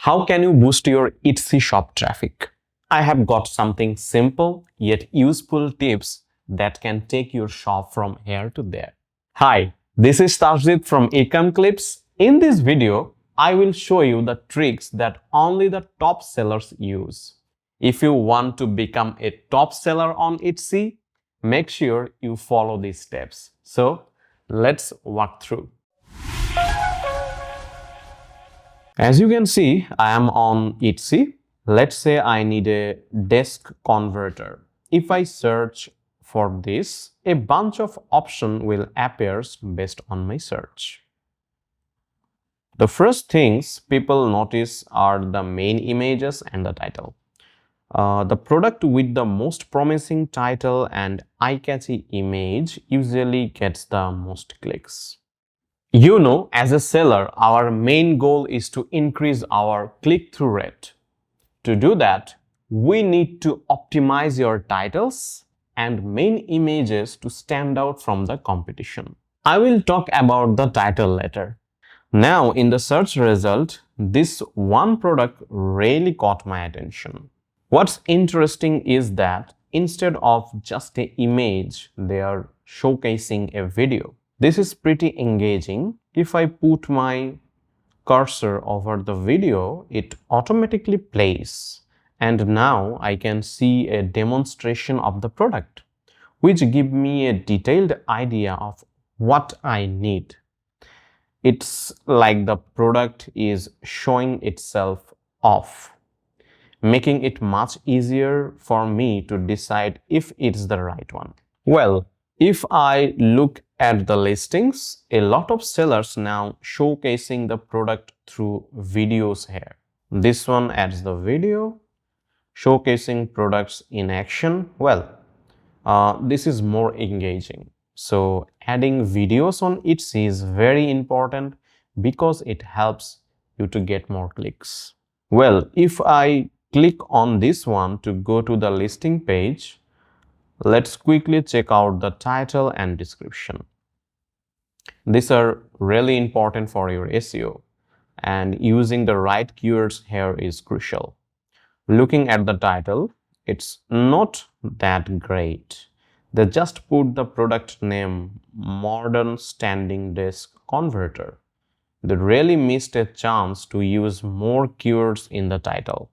How can you boost your Etsy shop traffic? I have got something simple yet useful tips that can take your shop from here to there. Hi, this is Tajid from Ecom Clips. In this video, I will show you the tricks that only the top sellers use. If you want to become a top seller on Etsy, make sure you follow these steps. So, let's walk through. As you can see, I am on Etsy. Let's say I need a desk converter. If I search for this, a bunch of options will appear based on my search. The first things people notice are the main images and the title. The product with the most promising title and eye-catchy image usually gets the most clicks. You know, as a seller, our main goal is to increase our click-through rate. To do that, we need to optimize your titles and main images to stand out from the competition. I will talk about the title later. Now, in the search result, this one product really caught my attention. What's interesting is that instead of just an image, they are showcasing a video. This is pretty engaging. If I put my cursor over the video, it automatically plays. And now I can see a demonstration of the product, which gives me a detailed idea of what I need. It's like the product is showing itself off, making it much easier for me to decide if it's the right one. Well, if I look at the listings, a lot of sellers now showcasing the product through videos here. This one adds the video, showcasing products in action. Well, this is more engaging. So adding videos on Etsy is very important because it helps you to get more clicks. Well, if I click on this one to go to the listing page, let's quickly check out the title and description. These are really important for your SEO, and using the right keywords here is crucial. Looking at the title, it's not that great. They just put the product name Modern Standing Desk Converter. They really missed a chance to use more keywords in the title,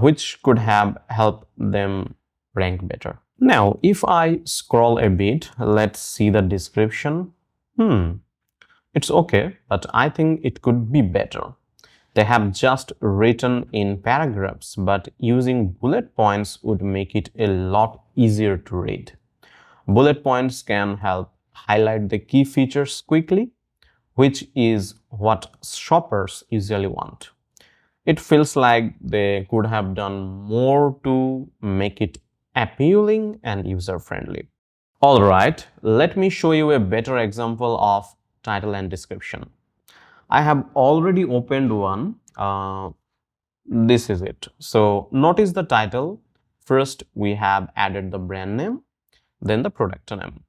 which could have helped them rank better. Now, if I scroll a bit, let's see the description. It's okay, but I think it could be better. They have just written in paragraphs, but using bullet points would make it a lot easier to read. Bullet points can help highlight the key features quickly, which is what shoppers usually want. It feels like they could have done more to make it appealing and user-friendly. Alright, let me show you a better example of title and description. I have already opened one. This is it. So notice the title. First, we have added the brand name, then the product name,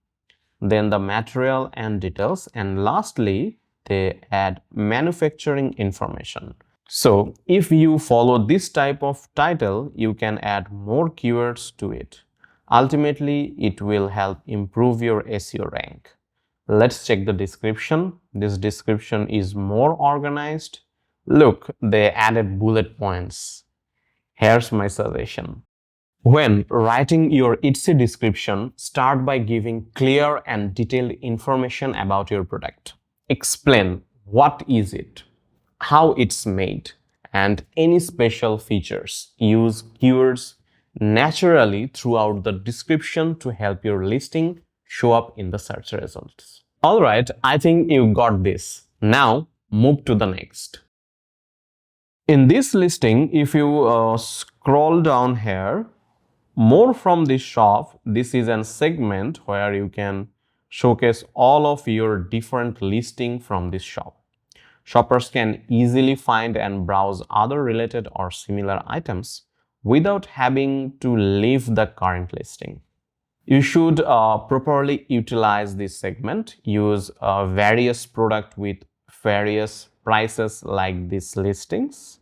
then the material and details, and lastly, they add manufacturing information. So if you follow this type of title, you can add more keywords to it. Ultimately, it will help improve your SEO rank. Let's check the description. This description is more organized. Look, they added bullet points. Here's my suggestion. When writing your Etsy description, start by giving clear and detailed information about your product. Explain what is it, how it's made, and any special features. Use keywords naturally throughout the description to help your listing show up in the search results. Alright, I think you got this. Now, move to the next. In this listing, if you scroll down here, more from this shop, this is a segment where you can showcase all of your different listings from this shop. Shoppers can easily find and browse other related or similar items without having to leave the current listing. You should properly utilize this segment. Use various products with various prices like these listings,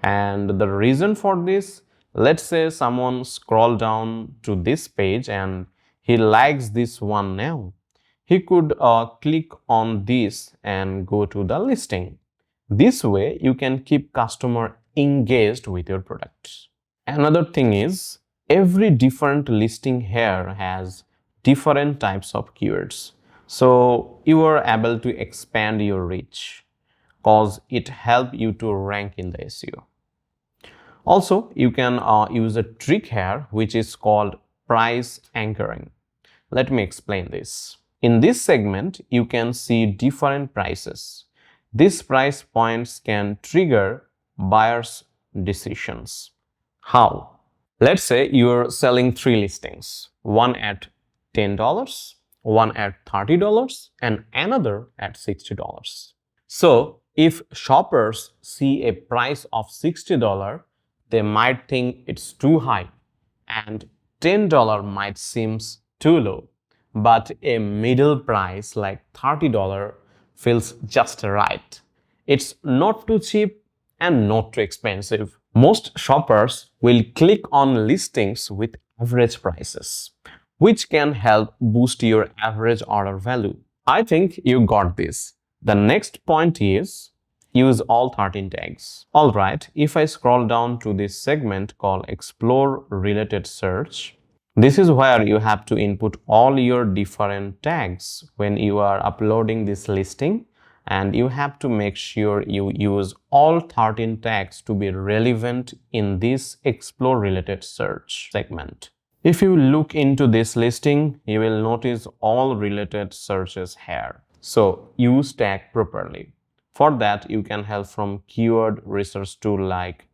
And the reason for this, let's say someone scroll down to this page and he likes this one now. He could click on this and go to the listing. This way you can keep customer engaged with your products. Another thing is, every different listing here has different types of keywords. So you are able to expand your reach because it helps you to rank in the SEO. Also, you can use a trick here which is called price anchoring. Let me explain this. In this segment, you can see different prices. These price points can trigger buyers' decisions. How? Let's say you're selling three listings, one at $10, one at $30, and another at $60. So, if shoppers see a price of $60, they might think it's too high, and $10 might seem too low, but a middle price like $30 feels just right. It's not too cheap and not too expensive. Most shoppers will click on listings with average prices, which can help boost your average order value. I think you got this. The next point is use all 13 tags. Alright, if I scroll down to this segment called Explore Related Search, this is where you have to input all your different tags when you are uploading this listing, and you have to make sure you use all 13 tags to be relevant in this Explore Related Search segment. If you look into this listing, you will notice all related searches here. So use tag properly. For that, you can help from keyword research tool like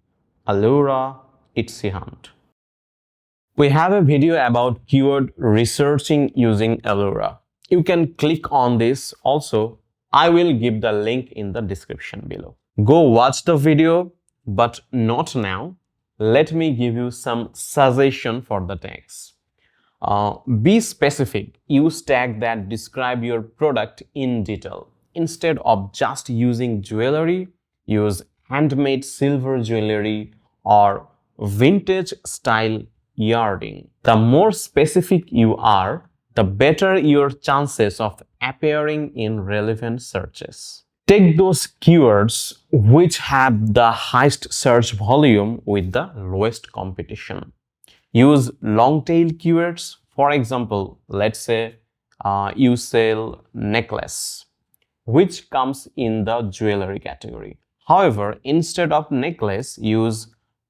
Allura, Etsy Hunt. We have a video about keyword researching using Allura. You can click on this also. I will give the link in the description below. Go watch the video, but not now. Let me give you some suggestion for the tags. Be specific. Use tags that describe your product in detail. Instead of just using jewelry, use handmade silver jewelry or vintage style yarding. The more specific you are, the better your chances of appearing in relevant searches. Take those keywords which have the highest search volume with the lowest competition. Use long tail keywords. For example, let's say you sell necklace, which comes in the jewelry category. However, instead of necklace, use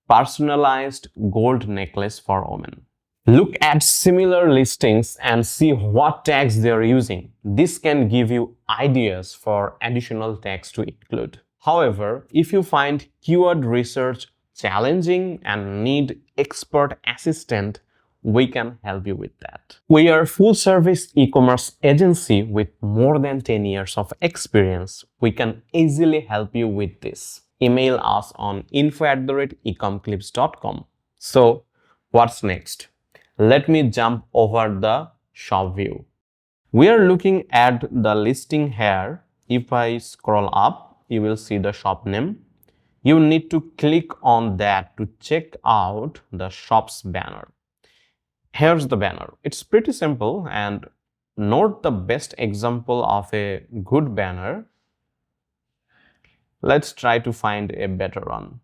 personalized gold necklace for women. Look at similar listings and see what tags they are using. This can give you ideas for additional tags to include. However, if you find keyword research challenging and need expert assistance, we can help you with that. We are a full-service e-commerce agency with more than 10 years of experience. We can easily help you with this. Email us on info@ecomclips.com. So, what's next? Let me jump over the shop view. We are looking at the listing here. If I scroll up, you will see the shop name. You need to click on that to check out the shop's banner. Here's the banner. It's pretty simple and not the best example of a good banner. Let's try to find a better one.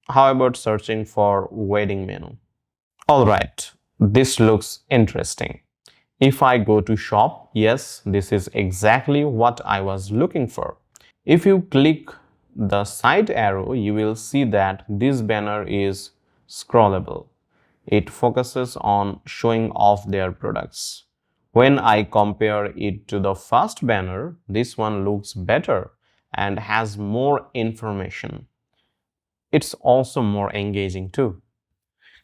How about searching for wedding menu? Alright, this looks interesting. If I go to shop, yes, this is exactly what I was looking for. If you click the side arrow, you will see that this banner is scrollable. It focuses on showing off their products. When I compare it to the first banner, this one looks better and has more information. It's also more engaging too.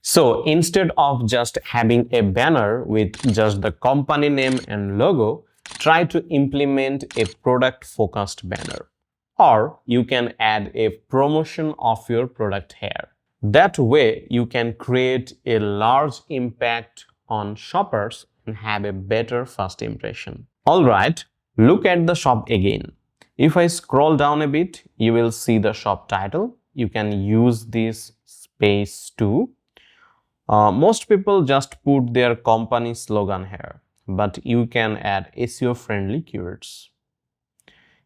So instead of just having a banner with just the company name and logo, try to implement a product-focused banner. Or you can add a promotion of your product here. That way, you can create a large impact on shoppers and have a better first impression. Alright, look at the shop again. If I scroll down a bit, you will see the shop title. you can use this space too. Most people just put their company slogan here, but you can add SEO friendly keywords.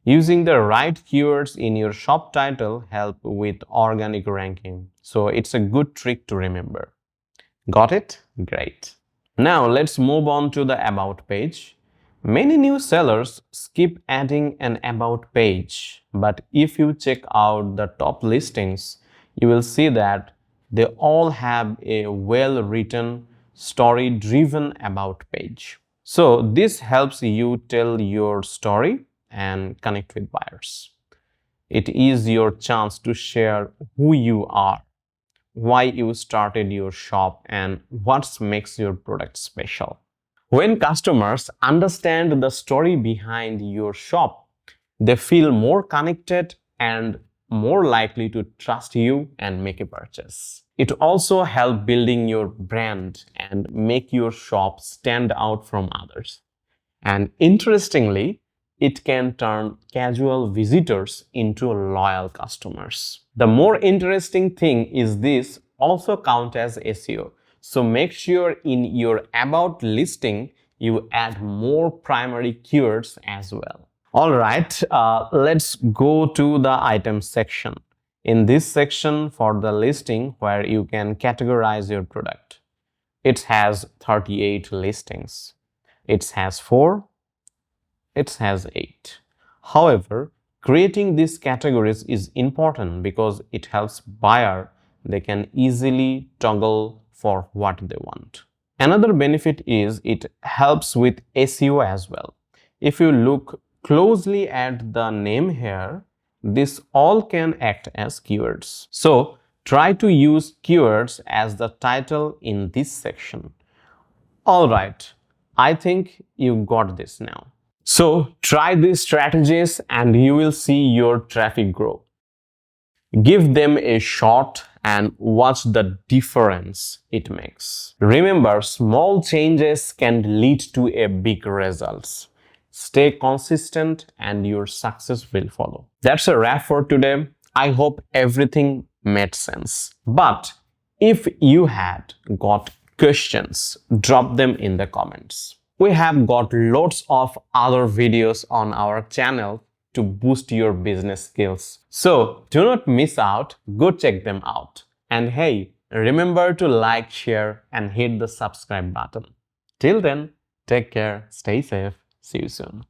Using the right keywords in your shop title help with organic ranking. So it's a good trick to remember. Got it? Great. Now let's move on to the About page. Many new sellers skip adding an About page, but if you check out the top listings, you will see that they all have a well-written, story-driven About page. So this helps you tell your story and connect with buyers. It is your chance to share who you are, why you started your shop, and what makes your product special. When customers understand the story behind your shop, they feel more connected and more likely to trust you and make a purchase. It also helps building your brand and make your shop stand out from others. And interestingly, it can turn casual visitors into loyal customers. The more interesting thing is this also count as SEO. So make sure in your About listing, you add more primary keywords as well. Alright, let's go to the items section. In this section for the listing where you can categorize your product. It has 38 listings. It has 4. It has 8. However, creating these categories is important because it helps buyer. They can easily toggle for what they want. Another benefit is it helps with SEO as well. If you look closely at the name here, this all can act as keywords. So try to use keywords as the title in this section. Alright, I think you got this now. So try these strategies and you will see your traffic grow. Give them a shot and watch the difference it makes. Remember, small changes can lead to a big results. Stay consistent and your success will follow. That's a wrap for today. I hope everything made sense. But if you had got questions, drop them in the comments. We have got lots of other videos on our channel to boost your business skills. So do not miss out, go check them out. And hey, remember to like, share and hit the subscribe button. Till then, take care, stay safe, see you soon.